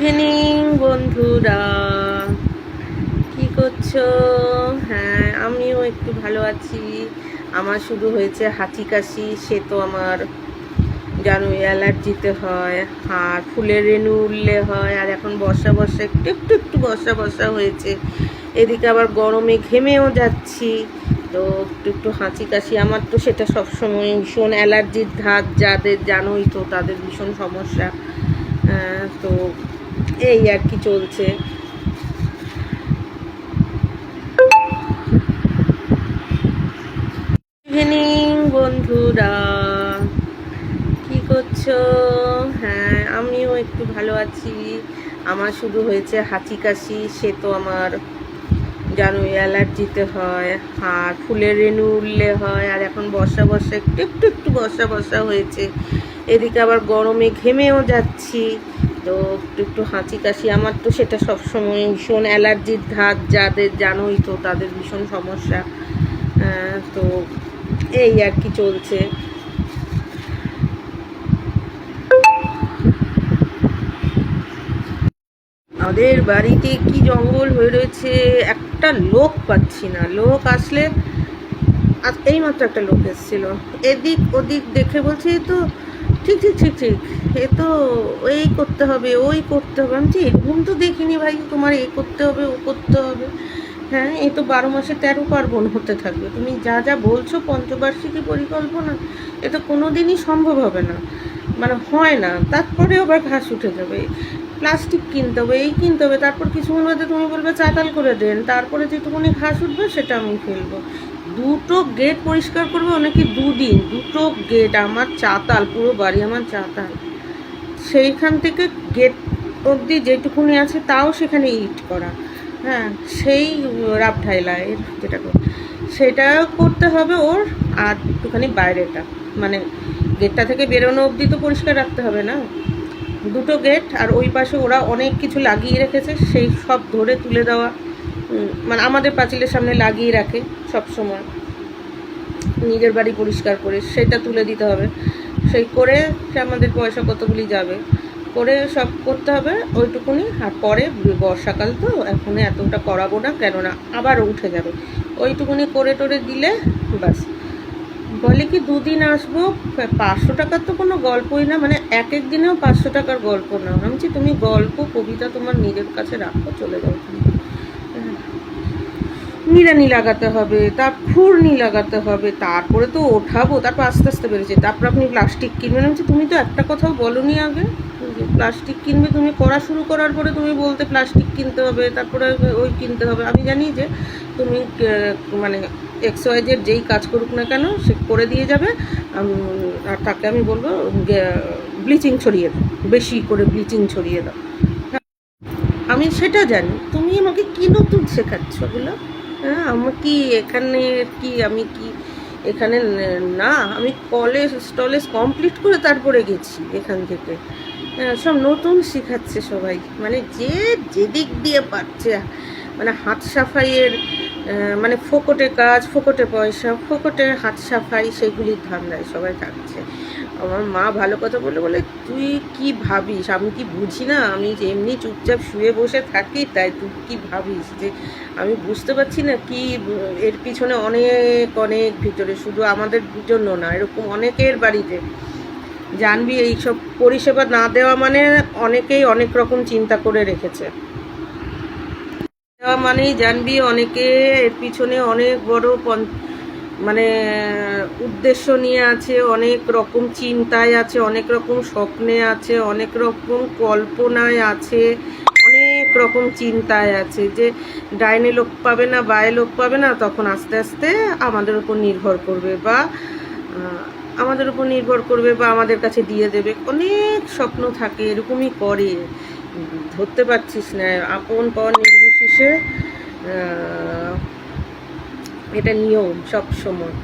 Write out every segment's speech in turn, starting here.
Evening বন্ধুরা, কি করছো? হ্যাঁ, আমিও একটু ভালো আছি। আমার শুধু হয়েছে হাঁচি কাশি, সে তো আমার জানোই অ্যালার্জিতে হয়, আর ফুলের রেণু উঠলে হয়, আর এখন বর্ষা বর্ষা একটু বর্ষা বর্ষা হয়েছে, এদিকে আবার গরমে ঘেমেও যাচ্ছি, তো একটু হাঁচি কাশি। আমার তো সেটা সবসময় ভীষণ অ্যালার্জির ধাত, যাদের জানোই তো তাদের ভীষণ সমস্যা। তো এই আর কি চলছে। ইভিনিং বন্ধুরা, কি করছো? হ্যাঁ, আমিও একটু ভালো আছি। আমার শুধু হয়েছে হাঁচি কাশি, সে তো আমার জানোই অ্যালার্জিতে হয়, আর ফুলের রেণু উঠলে হয়, আর এখন বর্ষা বর্ষা একটু বর্ষা বর্ষা হয়েছে, এদিকে আবার গরমে ঘেমেও যাচ্ছি, তো একটু হাঁচি কাশি। আমার তো সেটা সবসময় ভীষণ অ্যালার্জির ধাত, যাদের জানোই তো তাদের ভীষণ সমস্যা। তো এই আর কি চলছে। আমাদের বাড়িতে কি জঙ্গল হয়ে রয়েছে, একটা লোক পাচ্ছি না। লোক আসলে, এইমাত্র একটা লোক এসেছিল, এদিক ওদিক দেখে বলছে তো ঠিক, এ তো এই করতে হবে, ওই করতে হবে। আমি এরকম তো দেখিনি ভাই, তোমার এ করতে হবে, ও করতে হবে। হ্যাঁ, এ তো 12 মাসে 13 পার্বণ হতে থাকবে। তুমি যা যা বলছো পঞ্চবার্ষিকী পরিকল্পনা, এ তো কোনো দিনই সম্ভব হবে না, মানে হয় না। তারপরেও আবার ঘাস উঠে যাবে, প্লাস্টিক কিনতে হবে, এই কিনতে হবে, তারপর কিছুক্ষণ বাদে তুমি বলবে চাতাল করে দেন, তারপরে যেটুকুনি ঘাস উঠবে সেটা আমি ফেলবো। দুটো গেট পরিষ্কার করবে অনেকে 2 দিন, দুটো গেট। আমার চাতাল, পুরো বাড়ি আমার চাতাল, সেইখান থেকে গেট অবধি যেটুকুনি আছে তাও সেখানে ইট করা। হ্যাঁ, সেই রাব ঢাইলায় যেটা সেটা করতে হবে ওর। আর একটুখানি বাইরেটা, মানে গেটটা থেকে বেরোনো অবধি তো পরিষ্কার রাখতে হবে না। দুটো গেট, আর ওই পাশে ওরা অনেক কিছু লাগিয়ে রেখেছে, সেই সব ধরে তুলে দেওয়া। মানে আমাদের পাঁচিলের সামনে লাগিয়ে রাখে সব সময়, নিজের বাড়ি পরিষ্কার করে সেটা তুলে দিতে হবে। সেই করে সে আমাদের পয়সা কতগুলি যাবে, করে সব করতে হবে ওইটুকুনি। আর পরে বর্ষাকাল তো, এখন এতটা করাবো না, কেননা আবার উঠে যাবে। ওইটুকুনি করে টোরে দিলে ব্যাস। বলে কি 2 দিন আসবো, 500 টাকার তো কোনো গল্পই না, মানে এক দিনেও 500 টাকার গল্প না। আমি বলছি তুমি গল্প কবিতা তোমার নিজের কাছে রাখো, চলে যাও। নিড়ানি লাগাতে হবে, খুরনি লাগাতে হবে, তারপরে তো ওঠাবো, তারপর আস্তে আস্তে বেড়েছে। তারপর আপনি প্লাস্টিক কিনবেন। আমি বলছি তুমি তো একটা কথাও বলোনি আগে, যে প্লাস্টিক কিনবে। তুমি করা শুরু করার পরে তুমি বলতে প্লাস্টিক কিনতে হবে, তারপরে ওই কিনতে হবে। আমি জানি যে তুমি মানে XYZ যেই কাজ করুক না কেন সে করে দিয়ে যাবে। আর তাকে আমি বলবো ব্লিচিং ছড়িয়ে দাও, বেশি করে ব্লিচিং ছড়িয়ে দাও। আমি সেটা জানি, তুমি আমাকে কি নতুন শেখাচ্ছ ওগুলো? হ্যাঁ, আমি কি এখানে, আমি কি এখানে না, আমি কলেজ কমপ্লিট করে তারপরে গেছি এখান থেকে। হ্যাঁ, সব নতুন শেখাচ্ছে সবাই, মানে যে যেদিক দিয়ে পাচ্ছে, মানে হাত সাফাইয়ের, মানে ফোকটে কাজ, ফোকটে পয়সা, ফোকটে হাত সাফাই, সেগুলির ধান্দায় সবাই থাকছে। আমার মা ভালো কথা বলে বলে তুই কি ভাবিস, আমি কি বুঝি না? আমি যে এমনি চুপচাপ শুয়ে বসে থাকি, তাই তুই কি ভাবিস যে আমি বুঝতে পারছি না? কি এর পিছনে অনেক ভিতরে, শুধু আমাদের জন্য না, এরকম অনেকের বাড়িতে জানবি এইসব পরিষেবা না দেওয়া মানে অনেকেই অনেক রকম চিন্তা করে রেখেছে। দেওয়া মানেই জানবি অনেকে এর পিছনে অনেক বড় মানে উদ্দেশ্য নিয়ে আছে, অনেক রকম চিন্তায় আছে, অনেক রকম স্বপ্নে আছে, অনেক রকম কল্পনায় আছে, অনেক রকম চিন্তায় আছে, যে ডাইনে লোক পাবে না, বায়ে লোক পাবে না, তখন আস্তে আস্তে আমাদের উপর নির্ভর করবে, বা আমাদের কাছে দিয়ে দেবে। অনেক স্বপ্ন থাকে, এরকমই করে, ধরতে পারছিস না। আপন পর নির্বিশেষে এটা নিয়ম সব সময়।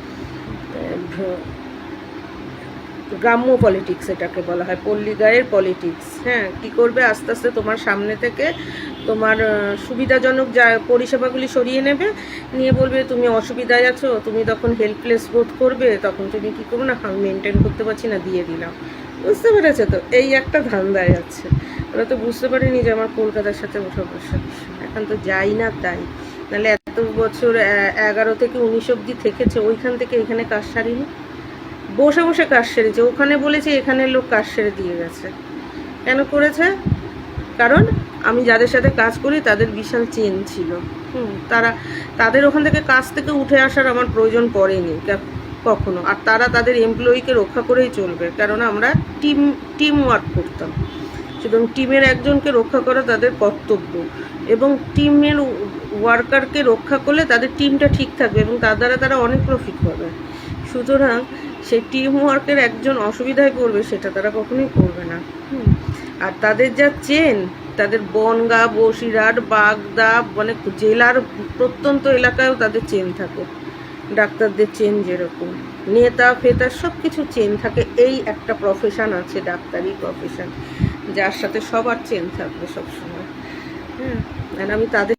গ্রাম্য পলিটিক্স এটাকে বলা হয়, পল্লী গায়ের পলিটিক্স। হ্যাঁ, কী করবে, আস্তে আস্তে তোমার সামনে থেকে তোমার সুবিধাজনক যা পরিষেবাগুলি সরিয়ে নেবে, নিয়ে বলবে তুমি অসুবিধায় আছো। তুমি তখন হেল্পলেস বোধ করবে, তখন তুমি কী করবে না, আমি মেনটেন করতে পারছি না, দিয়ে দিলাম। বুঝতে পেরেছো তো? এই একটা ধান্দায় আছে। ওরা তো বুঝতে পারেনি যে আমার কলকাতার সাথে ওঠা বসা। এখন তো যাই না তাই, নাহলে এত বছর 11 থেকে 19 অব্দি থেকেছে, ওইখান থেকে এখানে কাজ সারিনি, বসে বসে কাজ সেরেছে। ওখানে বলেছে এখানের লোক কাজ সেরে দিয়ে গেছে। কেন করেছে? কারণ আমি যাদের সাথে কাজ করি তাদের বিশাল চেন ছিল। তাদের ওখান থেকে কাজ থেকে উঠে আসার আমার প্রয়োজন পড়েনি কখনো। আর তারা তাদের এমপ্লয়িকে রক্ষা করেই চলবে, কারণ আমরা টিম ওয়ার্ক করতাম। সুতরাং টিমের একজনকে রক্ষা করা তাদের কর্তব্য, এবং টিমের ওয়ার্কারকে রক্ষা করলে তাদের টিমটা ঠিক থাকবে এবং তার দ্বারা তারা অনেক প্রফিট পাবে। সুতরাং সেই টিম ওয়ার্কের একজন অসুবিধায় পড়বে, সেটা তারা কখনোই করবে না। আর তাদের যা চেন, তাদের বনগাঁ, বসিরহাট, বাগদা, মানে জেলার প্রত্যন্ত এলাকায়ও তাদের চেন থাকে। ডাক্তারদের চেন যেরকম, নেতা ফেতা সব কিছু চেন থাকে। এই একটা প্রফেশন আছে, ডাক্তারি প্রফেশন, যার সাথে সবার চেন থাকবে সবসময়। আর আমি তাদের,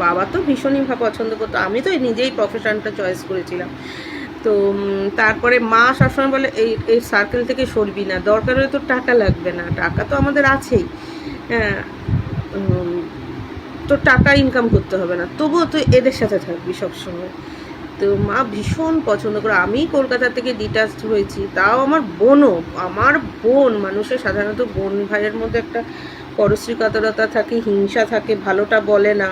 বাবা তো ভীষণই পছন্দ করতো, আমি তো নিজেই প্রফেশনটা চয়েস করেছিলাম। তো তারপরে মা সবসময় বলে এই সার্কেল থেকে সরবি না, দরকার হলে তো টাকা লাগবে না, টাকা তো আমাদের আছেই, হ্যাঁ তো টাকা ইনকাম করতে হবে না, তবুও তো এদের সাথে থাকবি সবসময়। তো মা ভীষণ পছন্দ করে। আমি কলকাতা থেকে ডিটাচড হয়েছি, তাও আমার বোন, মানুষের সাধারণত বোন ভাইয়ের মধ্যে একটা পরশ্রী কাতরতা থাকে, হিংসা থাকে, ভালোটা বলে না,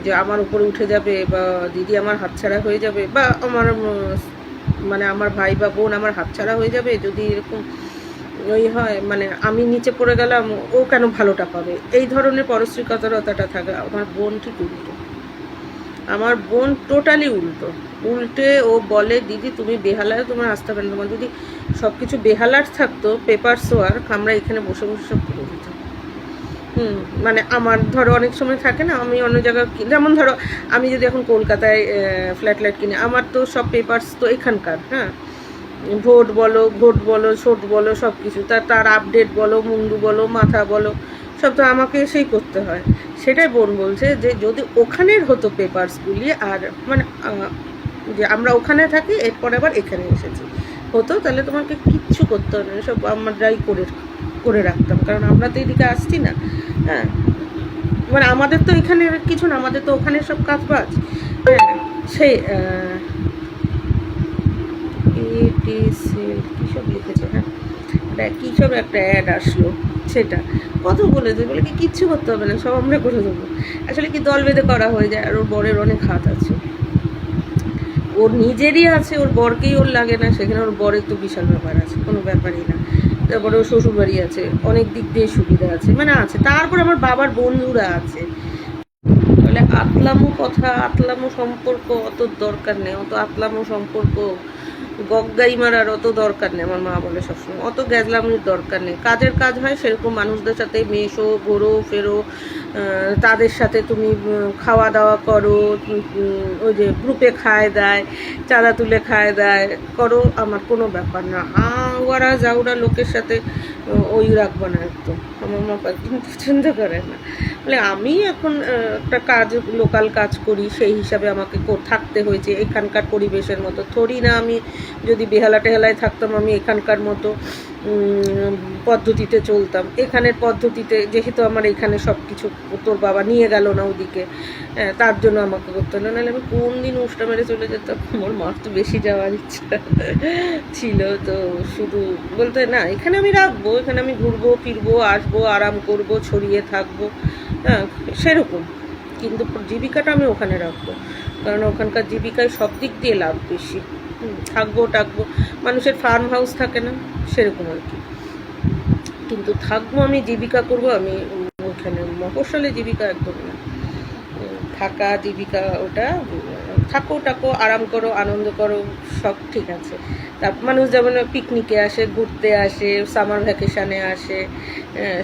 যে আমার উপরে উঠে যাবে বা দিদি আমার হাতছাড়া হয়ে যাবে, বা মানে আমার ভাই বা বোন আমার হাতছাড়া হয়ে যাবে যদি এরকম ওই হয়, মানে আমি নিচে পড়ে গেলাম, ও কেন ভালোটা পাবে, এই ধরনের পরশ্রী কাতরতাটা থাকে। আমার বোন ঠিক উল্টো, আমার বোন টোটালি উল্টে ও বলে দিদি তুমি বেহালায় তোমার আসতে হবে না, তোমার যদি সব কিছু বেহালার থাকতো পেপারস ওয়ার্ক, আমরা এখানে বসে বসে সব করে দিতাম। মানে আমার ধরো অনেক সময় থাকে না, আমি অন্য জায়গায়, যেমন ধরো আমি যদি এখন কলকাতায় ফ্ল্যাট কিনে, আমার তো সব পেপারস তো এখানকার, হ্যাঁ ভোট বলো শোট বলো সব কিছু, তার আপডেট বলো, মুন্ডু বলো, মাথা বলো, সব তো আমাকে এসেই করতে হয়। সেটাই বোন বলছে যে যদি ওখানের হতো পেপারসগুলি, আর মানে যে আমরা ওখানে থাকি এরপরে আবার এখানে এসেছি হতো, তাহলে তোমাকে কিচ্ছু করতে হবে না, সব আমরাই করে রাখতাম, কারণ আমরা তো এদিকে আসছি না। হ্যাঁ মানে আমাদের তো এখানে কিছু না, আমাদের তো ওখানে সব কাজ বাজ। হ্যাঁ সেই কীসব লিখেছে, হ্যাঁ কীসব একটা অ্যাড আসলো, সেটা কত বলে দেবে, বলে কি কিচ্ছু করতে হবে না, সব আমরা করে দেবো। আসলে কি দল বেঁধে করা হয়ে যায়, আর ওর বরের অনেক হাত আছে, ওর নিজেরই আছে, ওর বরকেই ওর লাগে না, সেখানে ওর বরের তো বিশাল ব্যাপার আছে, কোনো ব্যাপারই না। তারপরে ওর শ্বশুরবাড়ি আছে, অনেক দিক দিয়ে সুবিধা আছে, মানে আছে। তারপর আমার বাবার বন্ধুরা আছে, তাহলে আতলামো সম্পর্ক অত দরকার নেই, অত আতলামো সম্পর্ক গগ্গাই মারার অত দরকার নেই। আমার মা বলে সবসময় অত গ্যাজলামির দরকার নেই, কাজের কাজ হয় সেরকম মানুষদের সাথে মেশো, ঘোরো ফেরো, তাদের সাথে তুমি খাওয়া দাওয়া করো, ওই যে গ্রুপে খায় দেয়, চাঁদা তুলে খায় দেয় করো, আমার কোনো ব্যাপার না। ওরা যাওরা লোকের সাথে ওই রাখবো না, একদম আমার মা একদম পছন্দ করে না। বলে আমি এখন একটা লোকাল কাজ করি, সেই হিসাবে আমাকে থাকতে হয়েছে এখানকার পরিবেশের মতো, থরি না আমি যদি বেহালা টেহালায় থাকতাম আমি এখানকার মতো পদ্ধতিতে চলতাম, এখানের পদ্ধতিতে, যেহেতু আমার এখানে সব কিছু তোর বাবা নিয়ে গেল না ওদিকে, তার জন্য আমাকে করতে হলো, নাহলে আমি কোন দিন উষ্টা মেরে চলে যেতাম। আমার মার তো বেশি যাওয়ার ইচ্ছা ছিল, তো শুধু বলতে না এখানে আমি রাখবো, এখানে আমি ঘুরবো ফিরবো আসবো, আরাম করবো, ছড়িয়ে থাকবো, হ্যাঁ সেরকম, কিন্তু জীবিকাটা আমি ওখানে রাখবো, কারণ ওখানকার জীবিকায় সব দিক দিয়ে লাভ বেশি। থাকবো মানুষের ফার্ম হাউস থাকে না সেরকম আর কি, কিন্তু থাকবো আমি, জীবিকা করব আমি ওখানে। মফস্বলে জীবিকা একদম না, থাকা জীবিকা ওটা, থাকো আরাম করো আনন্দ করো সব ঠিক আছে। তারপর মানুষ যেমন পিকনিকে আসে, ঘুরতে আসে, সামার ভ্যাকেশানে আসে,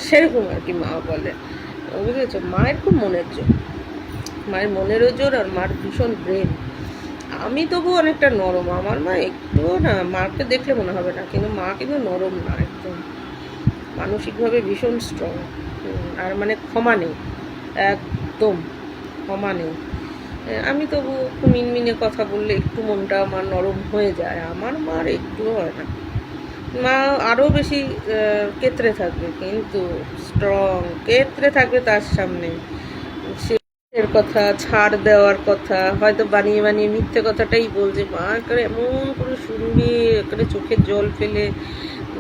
সেরকম আর কি মা বলে, বুঝেছো। মায়ের খুব মনেরও জোর, আর মার ভীষণ ব্রেন। আমি তবু অনেকটা নরম, আমার মা একটুও না, মাকে দেখলে মনে হবে না, কিন্তু মা কিন্তু নরম না, একদম মানসিকভাবে ভীষণ স্ট্রং, আর মানে ক্ষমা নেই, একদম ক্ষমা নেই। আমি তবু মিনমিনে কথা বললে একটু মনটা আমার নরম হয়ে যায়, আমার মার একটুও হয় না, মা আরও বেশি কেতরে থাকবে, কিন্তু স্ট্রং কেতরে থাকবে তার সামনে। সে এর কথা, ছাড় দেওয়ার কথা, হয়তো বানিয়ে বানিয়ে মিথ্যে কথাটাই বলছে, মা করে এমন করে শুনবে, একেবারে চোখের জল ফেলে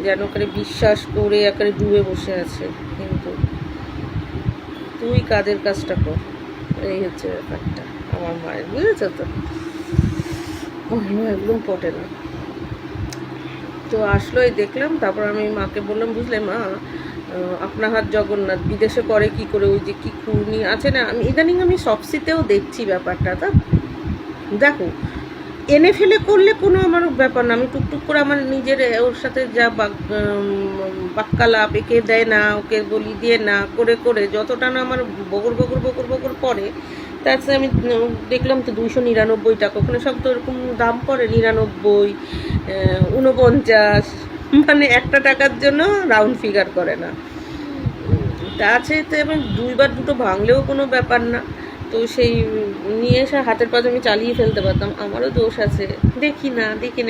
যেন করে বিশ্বাস করে একেবারে ডুবে বসে আছে। কিন্তু তুই কাজের কাজটা কর, এই হচ্ছে ব্যাপারটা আমার মায়ের, বুঝেছ তো? একদম পটে না। তো আসলো, এই দেখলাম, তারপর আমি মাকে বললাম, বুঝলে মা, আপনার হাত জগন্নাথ, বিদেশে করে কি করে, ওই যে কি কুর্নি আছে না, আমি ইদানিং আমি সবসিতেও দেখছি ব্যাপারটা। তা দেখো, এনে ফেলে করলে কোনো আমার ব্যাপার না, আমি টুকটুক করে আমার নিজের ওর সাথে যা বাক্যালাপ, একে দেয় না, ওকে বলি দিয়ে না, করে করে যতটা না আমার বগর বগর বগর বগর পড়ে, তার সাথে আমি দেখলাম তো 299 টাকা, ওখানে সব তো এরকম দাম পড়ে, 99, 49, মানে একটা টাকার জন্য রাউন্ড ফিগার করে না। তা আছে, তো আমি দুইবার দুটো ভাঙলেও কোনো ব্যাপার না। তো সেই নিয়ে এসে হাতের পাশে আমি চালিয়ে ফেলতে পারতাম, আমারও দোষ আছে, দেখি না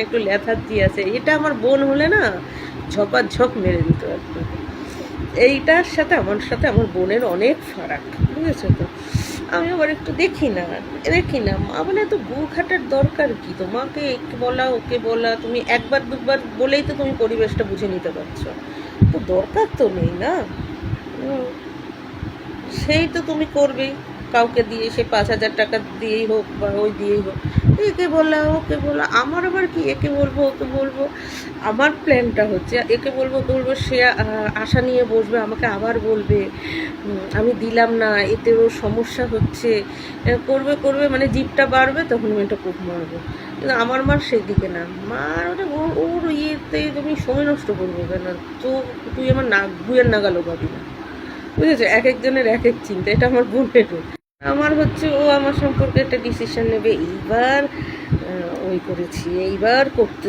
একটু ল্যাথার্জি আছে, এটা আমার বোন হলে না ঝপাঝপ মেরে দিত একদম। এইটার সাথে আমার বোনের অনেক ফারাক, বুঝেছো তো? আমি আবার একটু দেখি না মা বলে তো গু খাটার দরকার কি, তোমাকে একে বলা ওকে বলা, তুমি একবার দুবার বলেই তো তুমি পরিবেশটা বুঝে নিতে পারছো, তো দরকার তো নেই না। সেই তো তুমি করবেই কাউকে দিয়ে, সে 5,000 টাকা দিয়েই হোক বা ওই দিয়েই হোক, একে বলা ওকে বলা। আমার আবার কি, একে বলবো ওকে বলবো, আমার প্ল্যানটা হচ্ছে একে বলবো ওকে বলবো, সে আশা নিয়ে বসবে, আমাকে আবার বলবে আমি দিলাম না, এতে ওর সমস্যা হচ্ছে, করবে করবে, মানে জিপটা বাড়বে, তখন আমি একটা কোপ মারবো। কিন্তু আমার মার সেই দিকে না, মার ওটা ওর ইয়েতে তুমি সময় নষ্ট করবো কেন, তো তুই আমার নাক গুয়ের নাগালও পাবি না, বুঝেছো? এক একজনের এক এক চিন্তা, এটা আমার বোনের। আমার হচ্ছে ও আমার সম্পর্কে একটা ডিসিশন নেবে, এইবার ওই করেছি, এইবার করতে,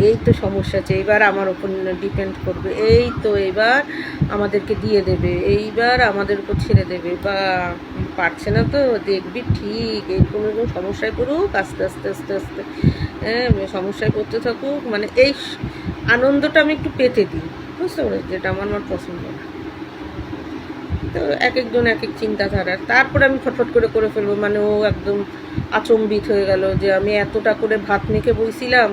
এই তো সমস্যা আছে, এইবার আমার ওপর ডিপেন্ড করবে, এই তো এইবার আমাদেরকে দিয়ে দেবে, এইবার আমাদের উপর ছেড়ে দেবে, বা পারছে না তো দেখবি ঠিক এই কোনো সমস্যায় পড়ুক, আস্তে আস্তে আস্তে আস্তে হ্যাঁ সমস্যায় পড়তে থাকুক, মানে এই আনন্দটা আমি একটু পেতে দিই, বুঝতে পারছি? যেটা আমার পছন্দ না। তো এক একজন এক এক চিন্তাধারার, তারপরে আমি ফটফট করে ফেলবো, মানে ও একদম আচম্বিত হয়ে গেল যে আমি এতটা করে ভাত মেখে বইছিলাম,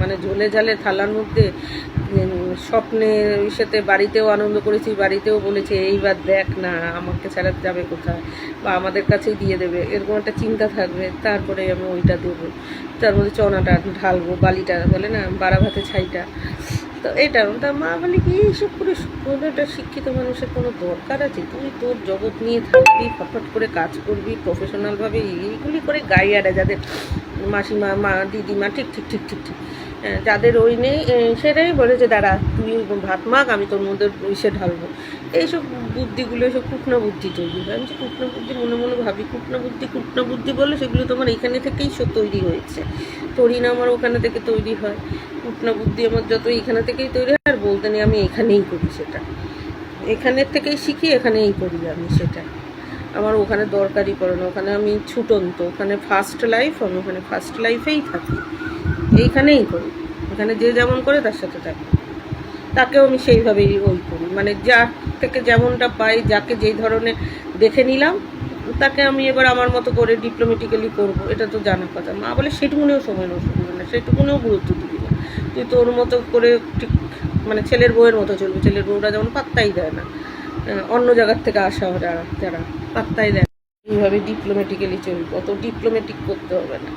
মানে ঝোলে ঝালে থালার মধ্যে, স্বপ্নে সাথে বাড়িতেও আনন্দ করেছি, বাড়িতেও বলেছে এইবার দেখ না আমাকে ছাড়া যাবে কোথায়, বা আমাদের কাছেই দিয়ে দেবে, এরকম একটা চিন্তা থাকবে। তারপরে আমি ওইটা দেবো, তার মধ্যে চনাটা ঢালবো, বালিটা বলে না, বাড়া ভাতে ছাইটা। তো এটা ওটা মা বলে কি, এইসব করে একটা শিক্ষিত মানুষের কোনো দরকার আছে? তুই তোর জগৎ নিয়ে থাকবি, ফটফট করে কাজ করবি প্রফেশনালভাবে, এইগুলি করে গায়ে আরে যাদের মাসিমা, মা, দিদিমা, ঠিক ঠিক ঠিক ঠিক ঠিক যাদের ওই নেই, সেটাই বলে যে দাঁড়া তুই ভাত মাখ, আমি তোর মধ্যে ইসে ঢালবো। এইসব বুদ্ধিগুলো, এসব কুটনা বুদ্ধি তৈরি হয়। আমি যে কুটনা বুদ্ধি মনে মনে ভাবি, কুটনা বুদ্ধি বলে, সেগুলো তোমার এখানে থেকেই তৈরি হয়েছে, তোরই না আমার ওখানে থেকে তৈরি হয়। কুটনা বুদ্ধি আমার যত এখানে থেকেই তৈরি হয়, আর বলতে নেই আমি এখানেই করি সেটা, এখানের থেকেই শিখি, এখানেই করি আমি সেটা, আমার ওখানে দরকারই পড়ে না, ওখানে আমি ছুটন্ত, ওখানে ফার্স্ট লাইফ, আমি ওখানে ফার্স্ট লাইফেই থাকি, এইখানেই করি, এখানে যে যেমন করে তার সাথে থাকি, তাকেও আমি সেইভাবেই ওই করি, মানে যা থেকে যেমনটা পাই, যাকে যেই ধরনের দেখে নিলাম, তাকে আমি এবার আমার মতো করে ডিপ্লোমেটিক্যালি করব, এটা তো জানার কথা। মা বলে সেটুকুনেও সময় নষ্ট করবে না, সেটুকুনেও গুরুত্ব দিবি না, তুই তোর মতো করে ঠিক, মানে ছেলের বউয়ের মতো চলবে। ছেলের বউরা যেমন পাত্তাই দেয় না, অন্য জায়গার থেকে আসা ওরা, যারা পাত্তাই দেয় না, এইভাবে ডিপ্লোমেটিক্যালি চলবে, অত ডিপ্লোমেটিক করতে হবে না।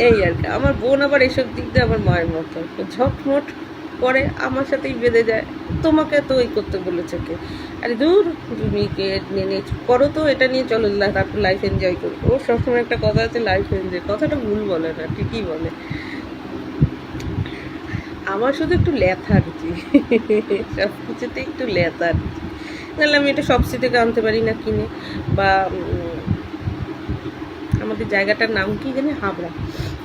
এই আর কি। আমার বোন আবার এইসব দিক দিয়ে আমার মায়ের মতো ঝটমট করে, আমার সাথেই বেঁধে যায়, তোমাকে তো ওই করতে বলেছে কে, আরে দূর তুমি কে নিয়ে করো তো, এটা নিয়ে চলো তারপর লাইফ এনজয় করি। ও সবসময় একটা কথা আছে, লাইফ এনজয়, কথাটা ভুল বলে না, ঠিকই বলে। আমার শুধু একটু ল্যাথার্জি, সব কিছুতে একটু ল্যাথার্জি, নাহলে আমি এটা সবসি থেকে আনতে পারি না কিনে, বা আমাদের জায়গাটার নাম কি জানি,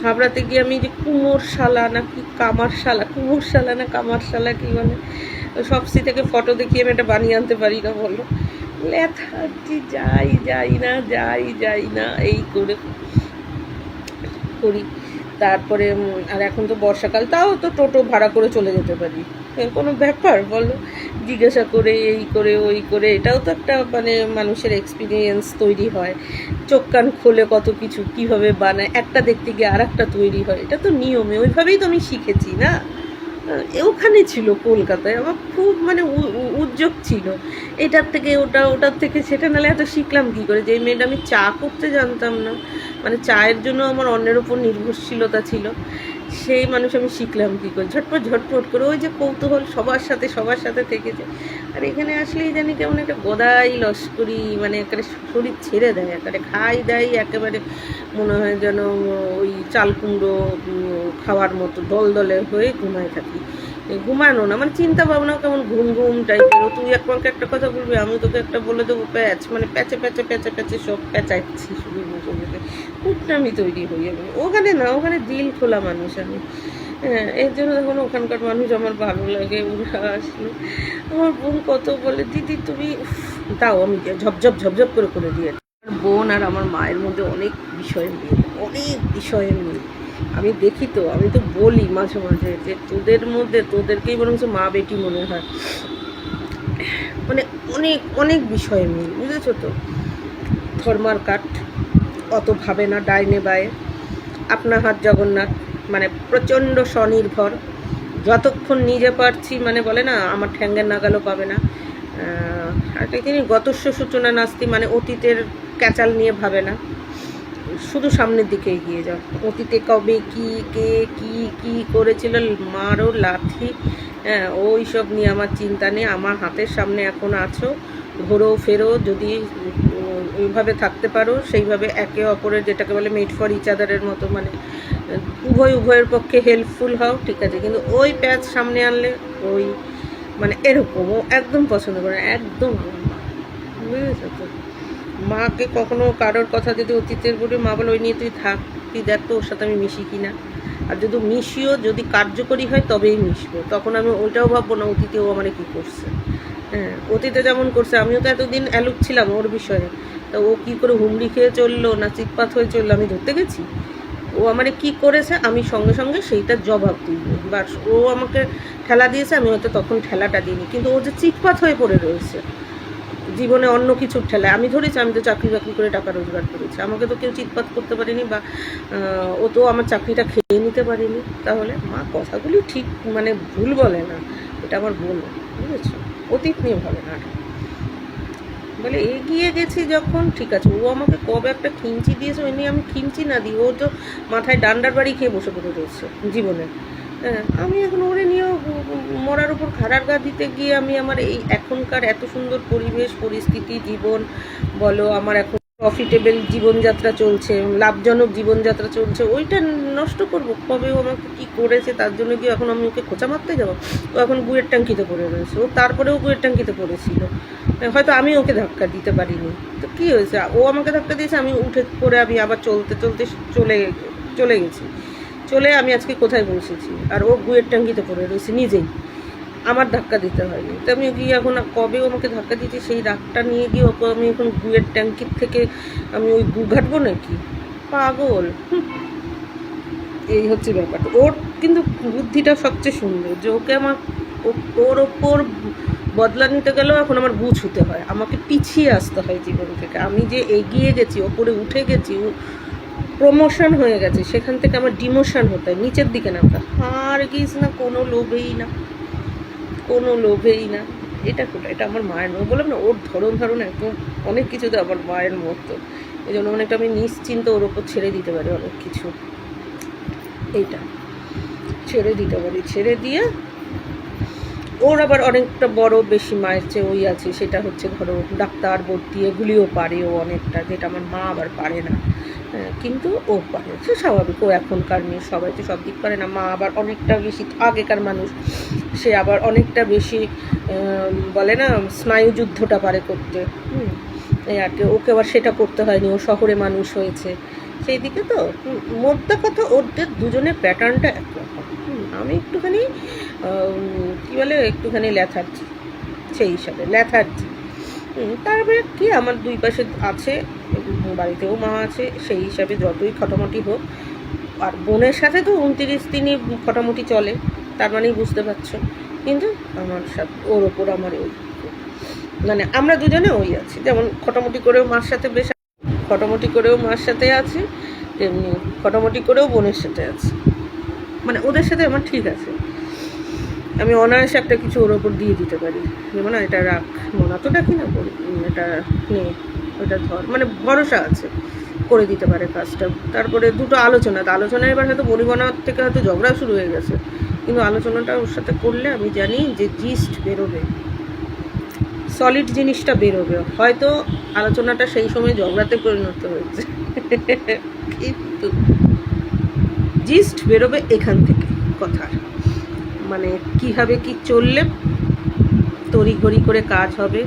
হাবড়াতে গিয়ে আমি যে কুমোরশালা না কি কামারশালা, কুমোরশালা না কামারশালা কি, মানে সবসি থেকে ফটো দেখিয়ে আমি এটা বানিয়ে আনতে পারি না, বলো? লেথার্জি, যাই না এই করে করি। তারপরে আর এখন তো বর্ষাকাল, তাও তো টোটো ভাড়া করে চলে যেতে পারি, কোনো ব্যাপার বলো? জিজ্ঞাসা করে এই করে ওই করে, এটাও তো একটা মানে মানুষের এক্সপিরিয়েন্স তৈরি হয়। চোখ কান খোলে কত কিছু কীভাবে বানায়, একটা দেখতে গিয়ে আর একটা তৈরি হয়, এটা তো নিয়মে, ওইভাবেই তো আমি শিখেছি না। ওখানে ছিল কলকাতায়, আমার খুব মানে উদ্যোগ ছিল এটার থেকে ওটা, ওটার থেকে সেটা, নাহলে এত শিখলাম কী করে? যে মেয়েটা আমি চা করতে জানতাম না, মানে চায়ের জন্য আমার অন্যের ওপর নির্ভরশীলতা ছিল, সেই মানুষ আমি শিখলাম কী করে? ঝটপট ঝটপট করে, ওই যে কৌতূহল সবার সাথে থেকেছে। আর এখানে আসলেই জানি কেমন একটা গদাই লস্করি, মানে একেবারে শরীর ছেড়ে দেয়, একেবারে খাই দেয় একেবারে, মনে হয় যেন ওই চাল কুমড়ো খাওয়ার মতো দলদলে হয়ে ঘুমায় থাকি। ঘুমানো না, মানে চিন্তা ভাবনাও কেমন ঘুম ঘুম টাইপের। তুই একমাকে একটা কথা বলবি, আমি তোকে একটা বলে দেবো, প্যাচ, মানে প্যাচে প্যাচে প্যাচে প্যাচে সব প্যাচাচ্ছি শুধু বসে বসে, আমি তৈরি হই আমি। ওখানে না, ওখানে দিল খোলা মানুষ আমি। হ্যাঁ, এর জন্য দেখুন ওখানকার মানুষ আমার ভালো লাগে। ওরা আসলে আমার বোন কত বলে, দিদি তুমি তাও আমি ঝপঝপ ঝপঝপ করে করে দিয়েছি। আমার বোন আর আমার মায়ের মধ্যে অনেক বিষয় মিল, অনেক বিষয়ে মিল। আমি দেখি তো, আমি তো বলি মাঝে মাঝে যে তোদের মধ্যে, তোদেরকেই বরং মা বেটি মনে হয়, মানে অনেক অনেক বিষয়ে মিল, বুঝেছো তো? ধর্মার কাঠ অত ভাবে না ডাইনে বায়ে, আপনা হাত জগন্নাথ, মানে প্রচণ্ড স্বনির্ভর, যতক্ষণ নিজে পারছি, মানে বলে না আমার ঠ্যাঙ্গের নাগালও পাবে না। একটা তিনি গতস্য সূচনা নাস্তি, মানে অতীতের ক্যাচাল নিয়ে ভাবে না, শুধু সামনের দিকে এগিয়ে যাও। অতীতে কবে কি কে কি কি করেছিল, মারও লাথি, হ্যাঁ ওই সব নিয়ে আমার চিন্তা নেই। আমার হাতের সামনে এখন আছো, ঘোরো ফেরো, যদি ওইভাবে থাকতে পারো সেইভাবে, একে অপরের যেটাকে বলে মেড ফর ইচ আদারের মতো, মানে উভয়ের পক্ষে হেল্পফুল হও, ঠিক আছে। কিন্তু ওই প্যাচ সামনে আনলে ওই মানে এরকম ও একদম পছন্দ করে, একদম বুঝেছো তো? মাকে কখনো কারোর কথা যদি অতীতের বলে, মা বলে ওই নিয়ে তুই থাক, তুই দেখ তো ওর সাথে আমি মিশি কি না। আর যদি মিশিও, যদি কার্যকরী হয় তবেই মিশবো, তখন আমি ওইটাও ভাববো না অতীতেও আমার কী করছে। হ্যাঁ, অতীতে যেমন করছে, আমিও তো এতদিন অ্যালুক ছিলাম ওর বিষয়ে, তা ও কী করে হুমড়ি খেয়ে চললো না চিৎপাত হয়ে চললো আমি ধরতে গেছি? ও আমারে কি করেছে আমি সঙ্গে সঙ্গে সেইটার জবাব দিই, বাস ও আমাকে ঠেলা দিয়েছে, আমি হয়তো তখন ঠেলাটা দিইনি, কিন্তু ও যে চিৎপাত হয়ে পড়ে রয়েছে জীবনে অন্য কিছুর ঠেলায়, আমি ধরেছি আমি তো চাকরি বাকরি করে টাকা রোজগার করেছি, আমাকে তো কেউ চিৎপাত করতে পারেনি, বা ও তো আমার চাকরিটা খেয়ে নিতে পারেনি। তাহলে মা কথাগুলি ঠিক মানে ভুল বলে না, এটা আমার বলো, বুঝেছো? অতীত নিয়ে ভাবে না, বলে এগিয়ে গেছি যখন, ঠিক আছে। ও আমাকে কবে একটা খিমচি দিয়েছে, ওই নিয়ে আমি খিমচি না দিই, ও তো মাথায় ডান্ডার বাড়ি খেয়ে বসে পড়ে রয়েছে জীবনে। হ্যাঁ, আমি এখন ওরে নিয়েও মরার উপর খাড়ার গা দিতে গিয়ে আমি আমার এই এখনকার এত সুন্দর পরিবেশ পরিস্থিতি জীবন বলো, আমার এখন প্রফিটেবল জীবনযাত্রা চলছে, লাভজনক জীবনযাত্রা চলছে, ওইটা নষ্ট করব কবে? ও আমাকে কী করেছে তার জন্য কি এখন আমি ওকে খোঁচা মারতে যাবো? ও এখন গুয়ের ট্যাঙ্কিতে পড়ে রয়েছে, ও তারপরেও গুয়ের ট্যাঙ্কিতে পড়েছিল, হয়তো আমি ওকে ধাক্কা দিতে পারিনি, তো কী হয়েছে? ও আমাকে ধাক্কা দিয়েছে, আমি উঠে পড়ে আমি আবার চলতে চলতে চলে গেছি, চলে আমি আজকে কোথায় পৌঁছেছি, আর ও গুয়ের ট্যাঙ্কিতে পড়ে রয়েছে নিজেই, আমার ধাক্কা দিতে হয়নি। তো আমি গিয়ে এখন কবে আমাকে ধাক্কা দিয়েছি সেই রাগটা নিয়ে গিয়ে ওকে আমি এখন গুয়ের ট্যাঙ্কির থেকে আমি ওই গু ঘাটবো নাকি? পাগল। এই হচ্ছে ব্যাপারটা। ওর কিন্তু বুদ্ধিটা সবচেয়ে সুন্দর, যে ওকে আমার ওর ওপর বদলা নিতে গেলেও এখন আমার গু ছুতে হয়, আমাকে পিছিয়ে আসতে হয় জীবন থেকে। আমি যে এগিয়ে গেছি, ওপরে উঠে গেছি, প্রমোশন হয়ে গেছে, সেখান থেকে আমার ডিমোশন হতে হয়, নিচের দিকে নামতে আর গিয়েছি না, কোনো লোভেই না। এটা কোটা, এটা আমার মায়ের মতো, বললাম না ওর ধরন একদম অনেক কিছুতে আমার মায়ের মতো, এই জন্য অনেকটা আমি নিশ্চিন্ত ওর ওপর ছেড়ে দিতে পারি অনেক কিছু, এইটা ছেড়ে দিতে পারি, ছেড়ে দিয়ে ওর আবার অনেকটা বড় বেশি মায়ের চেয়ে ওই আছে, সেটা হচ্ছে ধরো ডাক্তার ভর্তি এগুলিও পারে ও অনেকটা, যেটা আমার মা আবার পারে না। কিন্তু ও পারে, সে স্বাভাবিক, ও এখনকার মেয়ে, সবাই তো সব দিক পারে না। মা আবার অনেকটা বেশি আগেকার মানুষ, সে আবার অনেকটা বেশি বলে না স্নায়ুযুদ্ধটা পারে করতে, এই আর কি। ওকে আবার সেটা করতে হয়নি, ও শহরে মানুষ হয়েছে সেই দিকে, তো মোদ্দা কথা ওদের দুজনের প্যাটার্নটা একরকম। আমি একটুখানি কী বলে একটুখানি ল্যাথার্জি, সেই হিসাবে ল্যাথার্জি। তারপরে কি আমার দুই পাশে আছে, বাড়িতেও মা আছে, সেই হিসাবে যতই খটামটি হোক আর বোনের সাথে তো 29 দিনই মোটামুটি চলে, তার মানেই বুঝতে পারছো। কিন্তু আমার সাথে ওর ওপর আমার ওই মানে আমরা দুজনে ওই আছি, যেমন খটামুটি করেও মার সাথে বেশ, খটামুটি করেও মার সাথে আছি, তেমনি খটামুটি করেও বোনের সাথে আছি। মানে ওদের সাথে আমার ঠিক আছে, আমি অনায়াসে একটা কিছু ওর ওপর দিয়ে দিতে পারি, যেমন এটা রাখ, মনা তো ডাকি না, এটা নে, ওটা ধর, মানে ভরসা আছে, করে দিতে পারে কাজটা। তারপরে দুটো আলোচনা, এবার হয়তো বনিবনার থেকে হয়তো ঝগড়া শুরু হয়ে গেছে, কিন্তু আলোচনাটা ওর সাথে করলে আমি জানি যে জিস্ট বেরোবে, সলিড জিনিসটা বেরোবে। হয়তো আলোচনাটা সেই সময় ঝগড়াতে পরিণত হয়েছে, কিন্তু জিস্ট বেরোবে এখান থেকে কথার, মানে কীভাবে কি চললে তড়িঘড়ি করে কাজ হবে,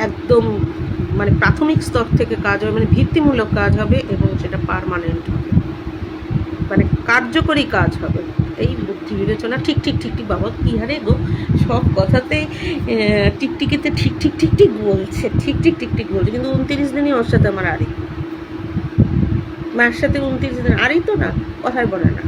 একদম মানে প্রাথমিক স্তর থেকে কাজ হবে, মানে ভিত্তিমূলক কাজ হবে, এবং সেটা পার্মানেন্ট হবে, মানে কার্যকরী কাজ হবে। এই বুদ্ধি বিবেচনা ঠিক ঠিক ঠিক ঠিক, বাবা কী হারে গো, সব কথাতেই টিকটিকিতে ঠিক ঠিক ঠিক ঠিক বলছে, ঠিক ঠিক ঠিক ঠিক বলছে। কিন্তু 29 দিনই ওর সাথে আমার আড়ি, মায়ের সাথে 29 দিন আড়ি তো না, কথাই বলে না,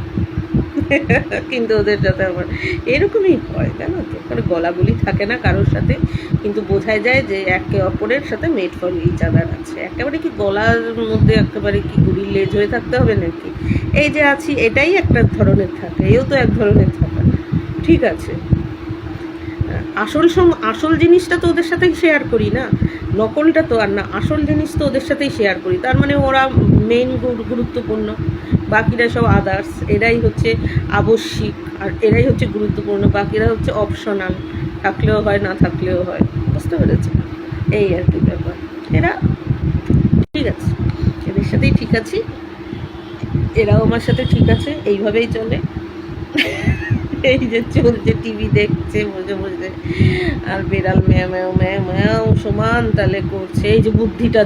কিন্তু ওদের সাথে আমার এরকমই হয়, জানো তো, মানে গলাগুলি থাকে না কারোর সাথে, কিন্তু বোঝাই যায় যে একে অপরের সাথে মেড ফর ইচ আদার আছে। একেবারে কি গলার মধ্যে একেবারে কি গুড়ির লেজ হয়ে থাকতে হবে নাকি? এই যে আছি এটাই একটা ধরনের থাকে, এও তো এক ধরনের থাকা, ঠিক আছে। আসল জিনিসটা তো ওদের সাথেই শেয়ার করি না, নকলটা তো আর না, আসল জিনিস তো ওদের সাথেই শেয়ার করি, তার মানে ওরা মেইন গুরুত্বপূর্ণ, বাকিরা সব আদার্স, এরাই হচ্ছে আবশ্যিক, আর এরাই হচ্ছে গুরুত্বপূর্ণ, বাকিরা হচ্ছে অপশনাল, থাকলেও হয় না থাকলেও হয়, বুঝতে পেরেছে? এই আর কি ব্যাপার, এরা ঠিক আছে, এদের সাথেই ঠিক আছি, এরাও আমার সাথে ঠিক আছে, এইভাবেই চলে। এই যে চলছে, টিভি দেখছে বসে বসে, আর বেড়াল ম্যাও ম্যাও ম্যাও ম্যাও সমান তালে করছে, এই যে বুদ্ধিটা